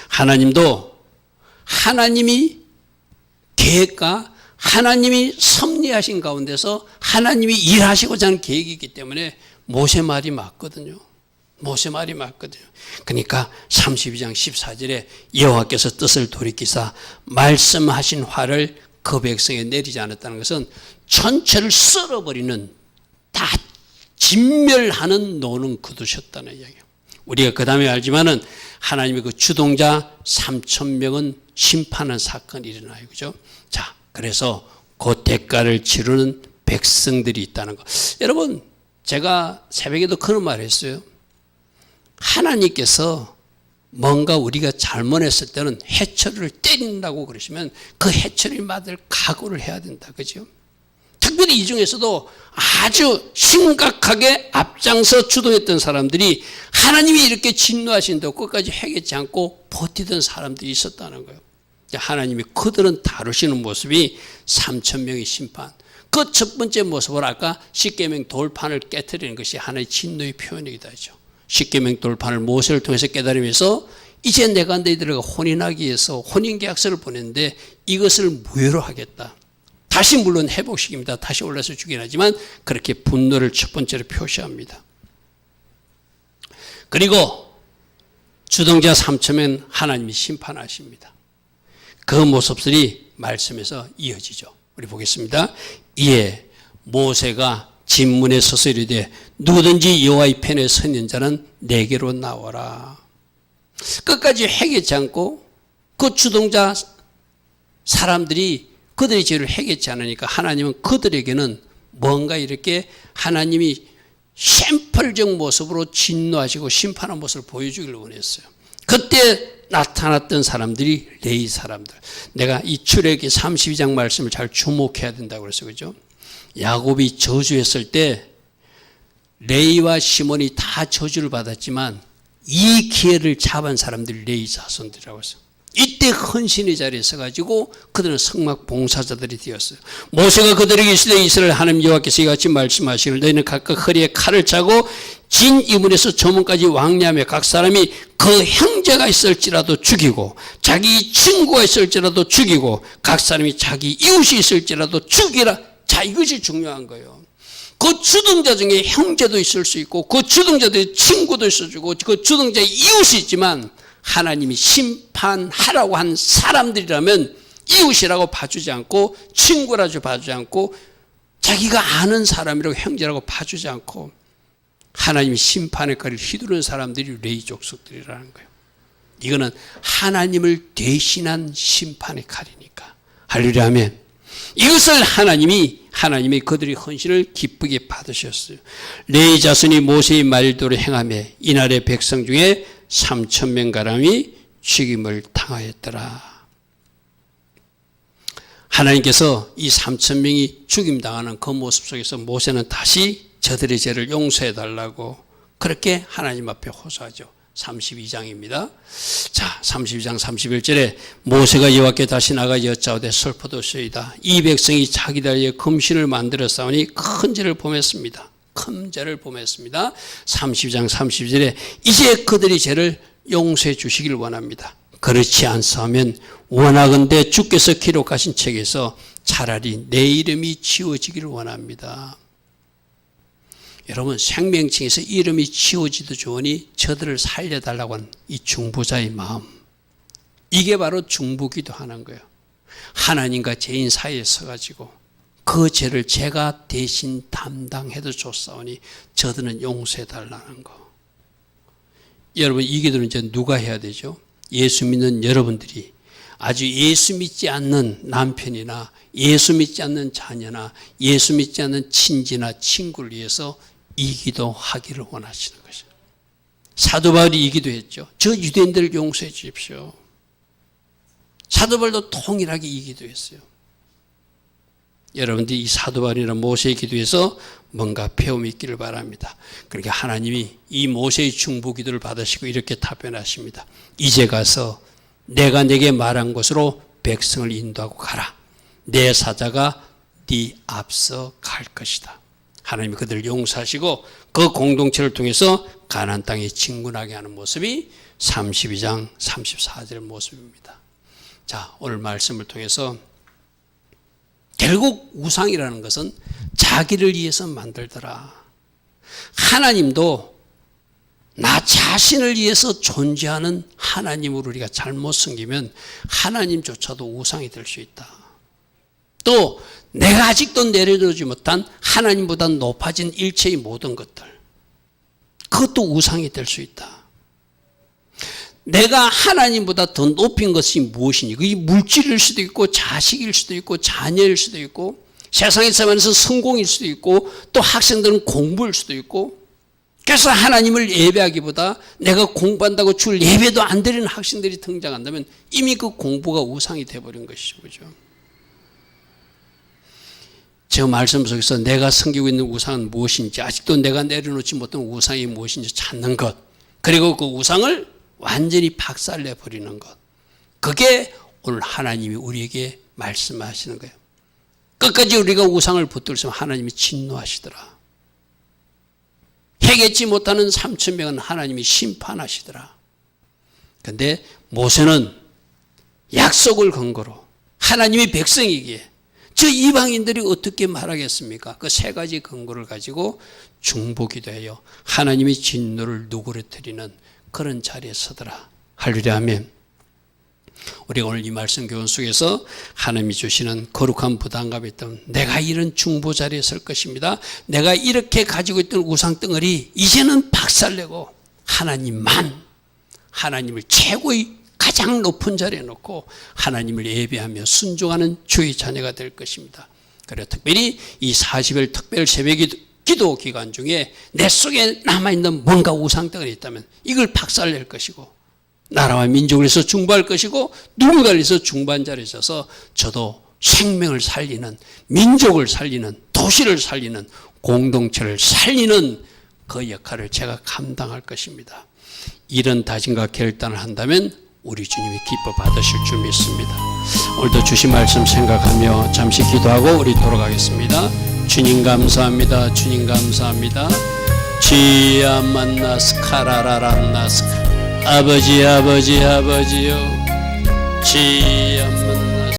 하나님도 하나님이 계획과 하나님이 섭리하신 가운데서 하나님이 일하시고자 하는 계획이 있기 때문에 모세 말이 맞거든요. 모세 말이 맞거든요. 그러니까 32장 14절에 여호와께서 뜻을 돌이키사 말씀하신 화를 그 백성에 내리지 않았다는 것은 전체를 썰어버리는, 다 진멸하는 노는 거두셨다는 이야기예요. 우리가 그 다음에 알지만은 하나님의 그 주동자 3,000명은 심판한 사건이 일어나요, 그죠? 자, 그래서 그 대가를 치르는 백성들이 있다는 거. 여러분, 제가 새벽에도 그런 말을 했어요. 하나님께서 뭔가 우리가 잘못했을 때는 해처리를 때린다고 그러시면 그 해처리 맞을 각오를 해야 된다, 그죠? 특별히 이 중에서도 아주 심각하게 앞장서 주도했던 사람들이 하나님이 이렇게 진노하신다고 끝까지 회개치 않고 버티던 사람들이 있었다는 거예요. 하나님이 그들은 다루시는 모습이 3,000명의 심판. 그 첫 번째 모습을 아까 십계명 돌판을 깨트리는 것이 하나의 진노의 표현이기도 하죠. 십계명 돌판을 모세를 통해서 깨달으면서 이제 내가 너희들과 혼인하기 위해서 혼인계약서를 보냈는데 이것을 무효로 하겠다. 다시 물론 회복시킵니다. 다시 올라서 죽긴 하지만 그렇게 분노를 첫 번째로 표시합니다. 그리고 주동자 3,000명 하나님이 심판하십니다. 그 모습들이 말씀에서 이어지죠. 우리 보겠습니다. 이에 모세가 진문에 서서 이르되 누구든지 여호와의 편에 서 있는 자는 내게로 나와라. 끝까지 회개치 않고 그 주동자 사람들이 그들의 죄를 회개치 않으니까 하나님은 그들에게는 뭔가 이렇게 하나님이 샘플적 모습으로 진노하시고 심판한 모습을 보여주기를 원했어요. 그때 나타났던 사람들이 레위 사람들. 내가 이 출애굽기 32장 말씀을 잘 주목해야 된다고 그랬어요. 그죠? 야곱이 저주했을 때 레위와 시몬이 다 저주를 받았지만 이 기회를 잡은 사람들이 레위 자손들이라고 했어요. 이때 헌신의 자리에 서가지고 그들은 성막 봉사자들이 되었어요. 모세가 그들에게 이르시되 이스라엘 하나님 여호와께서 이같이 말씀하시기를 너희는 각각 허리에 칼을 차고 진 이문에서 저 문까지 왕래하며 각 사람이 그 형제가 있을지라도 죽이고 자기 친구가 있을지라도 죽이고 각 사람이 자기 이웃이 있을지라도 죽이라. 자, 이것이 중요한 거예요. 그 주동자 중에 형제도 있을 수 있고 그 주동자들의 친구도 있어주고 그 주동자의 이웃이 있지만 하나님이 심판하라고 한 사람들이라면 이웃이라고 봐주지 않고 친구라고 봐주지 않고 자기가 아는 사람이라고 형제라고 봐주지 않고 하나님이 심판의 칼을 휘두르는 사람들이 레위 족속들이라는 거예요. 이거는 하나님을 대신한 심판의 칼이니까. 할렐루야 아멘. 이것을 하나님이 그들의 헌신을 기쁘게 받으셨어요. 레위 자손이 모세의 말대로 행하며 이날의 백성 중에 3,000명가량이 죽임을 당하였더라. 하나님께서 이 3,000명이 죽임당하는 그 모습 속에서 모세는 다시 저들의 죄를 용서해 달라고 그렇게 하나님 앞에 호소하죠. 32장입니다. 자, 32장 31절에 모세가 여호와께 다시 나가 여짜오되 슬퍼도소이다. 이 백성이 자기들 위해 금신을 만들어 싸우니 큰 죄를 범했습니다. 큰 죄를 범했습니다. 32장 32절에 이제 그들의 죄를 용서해 주시기를 원합니다. 그렇지 않사하면 원하건대 주께서 기록하신 책에서 차라리 내 이름이 지워지기를 원합니다. 여러분 생명층에서 이름이 지워지도 좋으니 저들을 살려달라고 하는 이 중보자의 마음, 이게 바로 중보기도 하는 거예요. 하나님과 죄인 사이에 서가지고 그 죄를 제가 대신 담당해도 좋사오니 저들은 용서해달라는 거. 여러분 이 기도는 이제 누가 해야 되죠? 예수 믿는 여러분들이 아주 예수 믿지 않는 남편이나 예수 믿지 않는 자녀나 예수 믿지 않는 친지나 친구를 위해서 이 기도 하기를 원하시는 것이죠. 사도 바울이 이 기도했죠. 저 유대인들을 용서해 주십시오. 사도 바울도 통일하게 이 기도했어요. 여러분들이 이 사도 바울이나 모세의 기도에서 뭔가 배움이 있기를 바랍니다. 그러니까 하나님이 이 모세의 중보 기도를 받으시고 이렇게 답변하십니다. 이제 가서 내가 내게 말한 곳으로 백성을 인도하고 가라. 내 사자가 네 앞서 갈 것이다. 하나님이 그들을 용서하시고 그 공동체를 통해서 가나안 땅에 진군하게 하는 모습이 32장 34절의 모습입니다. 자, 오늘 말씀을 통해서 결국 우상이라는 것은 자기를 위해서 만들더라. 하나님도 나 자신을 위해서 존재하는 하나님으로 우리가 잘못 섬기면 하나님조차도 우상이 될 수 있다. 또 내가 아직도 내려놓지 못한 하나님보다 높아진 일체의 모든 것들, 그것도 우상이 될 수 있다. 내가 하나님보다 더 높인 것이 무엇이니? 그게 물질일 수도 있고 자식일 수도 있고 자녀일 수도 있고 세상에서 말해서 성공일 수도 있고 또 학생들은 공부일 수도 있고. 그래서 하나님을 예배하기보다 내가 공부한다고 줄 예배도 안 드리는 학생들이 등장한다면 이미 그 공부가 우상이 되어버린 것이죠. 그죠? 저 말씀 속에서 내가 섬기고 있는 우상은 무엇인지, 아직도 내가 내려놓지 못한 우상이 무엇인지 찾는 것, 그리고 그 우상을 완전히 박살내버리는 것, 그게 오늘 하나님이 우리에게 말씀하시는 거예요. 끝까지 우리가 우상을 붙들면 하나님이 진노하시더라. 해결치 못하는 3,000명은 하나님이 심판하시더라. 그런데 모세는 약속을 근거로 하나님의 백성이기에 저 이방인들이 어떻게 말하겠습니까? 그 세 가지 근거를 가지고 중보기도해요. 하나님의 진노를 누그러뜨리는 그런 자리에 서더라. 할렐루야 아멘. 우리가 오늘 이 말씀 교훈 속에서 하나님이 주시는 거룩한 부담감이 있다면 내가 이런 중보 자리에 설 것입니다. 내가 이렇게 가지고 있던 우상덩어리 이제는 박살내고 하나님만, 하나님을 최고의 가장 높은 자리에 놓고 하나님을 예배하며 순종하는 주의 자녀가 될 것입니다. 그래서 특별히 이 40일 특별 새벽 기도 기간 중에 내 속에 남아있는 뭔가 우상덩어리 있다면 이걸 박살낼 것이고 나라와 민족을 위해서 중보할 것이고 누군가를 위해서 중보한 자리에 서서 저도 생명을 살리는, 민족을 살리는, 도시를 살리는, 공동체를 살리는 그 역할을 제가 감당할 것입니다. 이런 다짐과 결단을 한다면 우리 주님이 기뻐 받으실 줄 믿습니다. 오늘도 주신 말씀 생각하며 잠시 기도하고 우리 돌아가겠습니다. 주님 감사합니다. 주님 감사합니다. 지야 만나스카라라람나스카 아버지 아버지요 지야